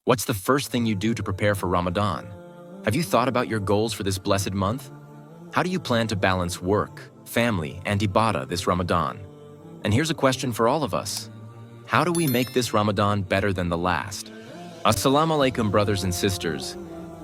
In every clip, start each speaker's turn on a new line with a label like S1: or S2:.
S1: What's the first thing you do to prepare for Ramadan? Have you thought about your goals for this blessed month? How do you plan to balance work, family, and ibadah this Ramadan? And here's a question for all of us. How do we make this Ramadan better than the last? Assalamu alaikum, brothers and sisters.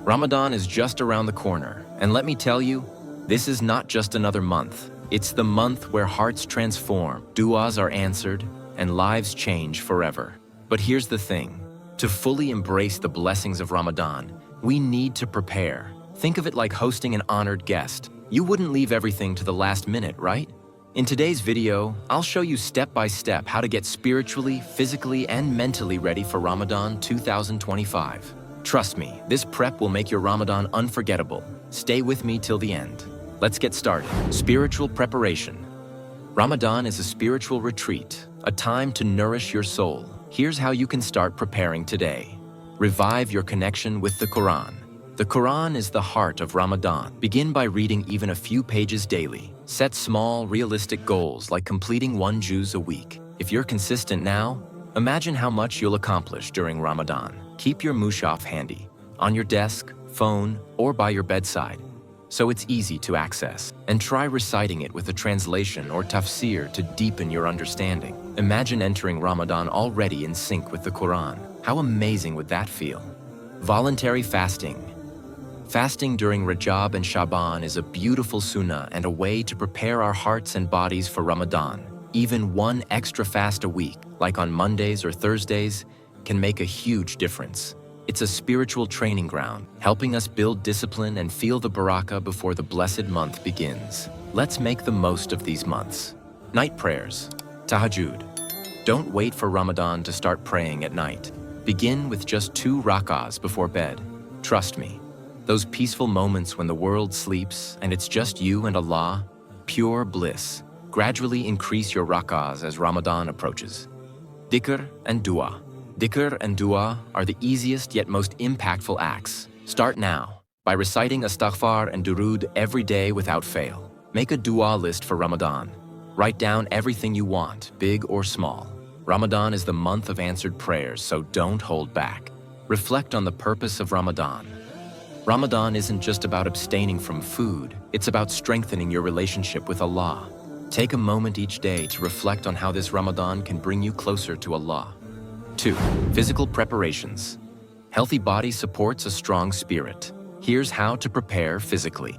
S1: Ramadan is just around the corner, and let me tell you, this is not just another month. It's the month where hearts transform, du'as are answered, and lives change forever. But here's the thing. To fully embrace the blessings of Ramadan, we need to prepare. Think of it like hosting an honored guest. You wouldn't leave everything to the last minute, right? In today's video, I'll show you step by step how to get spiritually, physically, and mentally ready for Ramadan 2025. Trust me, this prep will make your Ramadan unforgettable. Stay with me till the end. Let's get started. Spiritual preparation. Ramadan is a spiritual retreat, a time to nourish your soul. Here's how you can start preparing today. Revive your connection with the Quran. The Quran is the heart of Ramadan. Begin by reading even a few pages daily. Set small, realistic goals like completing 1 juz a week. If you're consistent now, imagine how much you'll accomplish during Ramadan. Keep your mushaf handy, on your desk, phone, or by your bedside, so it's easy to access. And try reciting it with a translation or tafsir to deepen your understanding. Imagine entering Ramadan already in sync with the Quran. How amazing would that feel? Voluntary fasting. Fasting during Rajab and Shaban is a beautiful sunnah and a way to prepare our hearts and bodies for Ramadan. Even one extra fast a week, like on Mondays or Thursdays, can make a huge difference. It's a spiritual training ground, helping us build discipline and feel the barakah before the blessed month begins. Let's make the most of these months. Night prayers. Tahajjud. Don't wait for Ramadan to start praying at night. Begin with just 2 rak'ahs before bed. Trust me, those peaceful moments when the world sleeps and it's just you and Allah, pure bliss. Gradually increase your rak'ahs as Ramadan approaches. Dhikr and dua. Dhikr and dua are the easiest yet most impactful acts. Start now by reciting astaghfar and durood every day without fail. Make a dua list for Ramadan. Write down everything you want, big or small. Ramadan is the month of answered prayers, so don't hold back. Reflect on the purpose of Ramadan. Ramadan isn't just about abstaining from food, it's about strengthening your relationship with Allah. Take a moment each day to reflect on how this Ramadan can bring you closer to Allah. 2. Physical preparations. Healthy body supports a strong spirit. Here's how to prepare physically.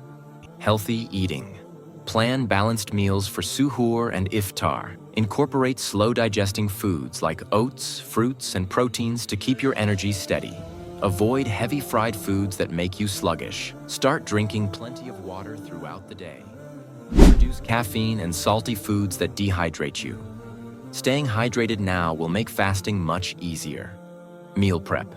S1: Healthy eating. Plan balanced meals for suhoor and iftar. Incorporate slow-digesting foods like oats, fruits, and proteins to keep your energy steady. Avoid heavy fried foods that make you sluggish. Start drinking plenty of water throughout the day. Reduce caffeine and salty foods that dehydrate you. Staying hydrated now will make fasting much easier. Meal prep.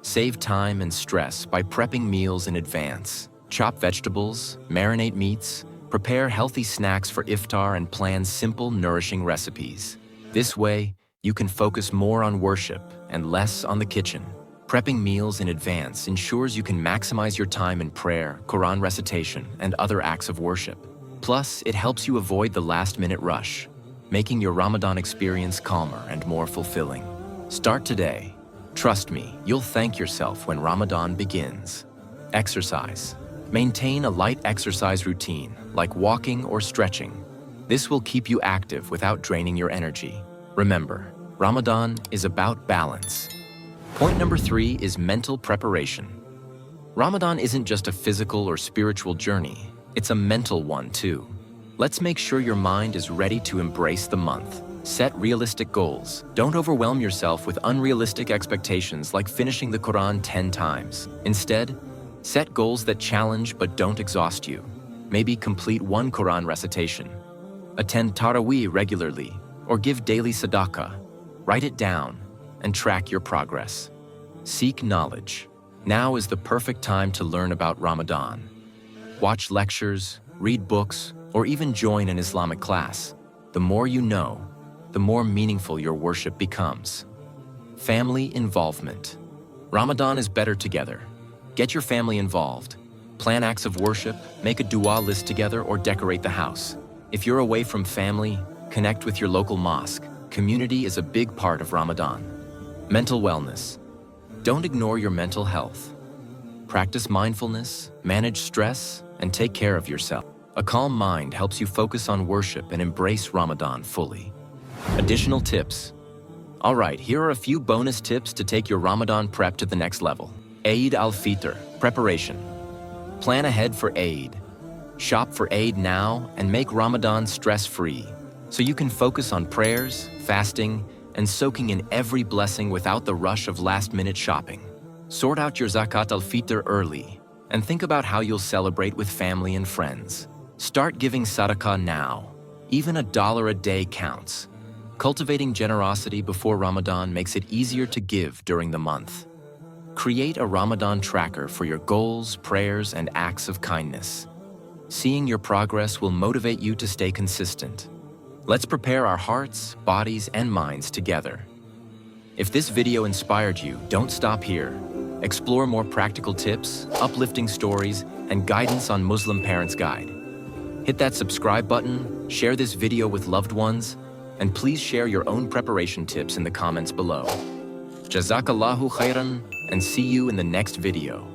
S1: Save time and stress by prepping meals in advance. Chop vegetables, marinate meats, prepare healthy snacks for iftar, and plan simple, nourishing recipes. This way, you can focus more on worship and less on the kitchen. Prepping meals in advance ensures you can maximize your time in prayer, Quran recitation, and other acts of worship. Plus, it helps you avoid the last-minute rush, making your Ramadan experience calmer and more fulfilling. Start today. Trust me, you'll thank yourself when Ramadan begins. Exercise. Maintain a light exercise routine, like walking or stretching. This will keep you active without draining your energy. Remember, Ramadan is about balance. Point number 3 is mental preparation. Ramadan isn't just a physical or spiritual journey, it's a mental one too. Let's make sure your mind is ready to embrace the month. Set realistic goals. Don't overwhelm yourself with unrealistic expectations like finishing the Quran 10 times. Instead, set goals that challenge but don't exhaust you. Maybe complete 1 Quran recitation. Attend Taraweeh regularly, or give daily sadaqah. Write it down and track your progress. Seek knowledge. Now is the perfect time to learn about Ramadan. Watch lectures, read books, or even join an Islamic class. The more you know, the more meaningful your worship becomes. Family involvement. Ramadan is better together. Get your family involved. Plan acts of worship, make a dua list together, or decorate the house. If you're away from family, connect with your local mosque. Community is a big part of Ramadan. Mental wellness. Don't ignore your mental health. Practice mindfulness, manage stress, and take care of yourself. A calm mind helps you focus on worship and embrace Ramadan fully. Additional tips. All right, here are a few bonus tips to take your Ramadan prep to the next level. Eid al-Fitr, preparation. Plan ahead for Eid. Shop for Eid now and make Ramadan stress-free, so you can focus on prayers, fasting, and soaking in every blessing without the rush of last-minute shopping. Sort out your Zakat al-Fitr early and think about how you'll celebrate with family and friends. Start giving sadaqah now. Even $1 a day counts. Cultivating generosity before Ramadan makes it easier to give during the month. Create a Ramadan tracker for your goals, prayers, and acts of kindness. Seeing your progress will motivate you to stay consistent. Let's prepare our hearts, bodies, and minds together. If this video inspired you, don't stop here. Explore more practical tips, uplifting stories, and guidance on Muslim Parents Guide. Hit that subscribe button, share this video with loved ones, and please share your own preparation tips in the comments below. Jazakallahu khairan, and see you in the next video.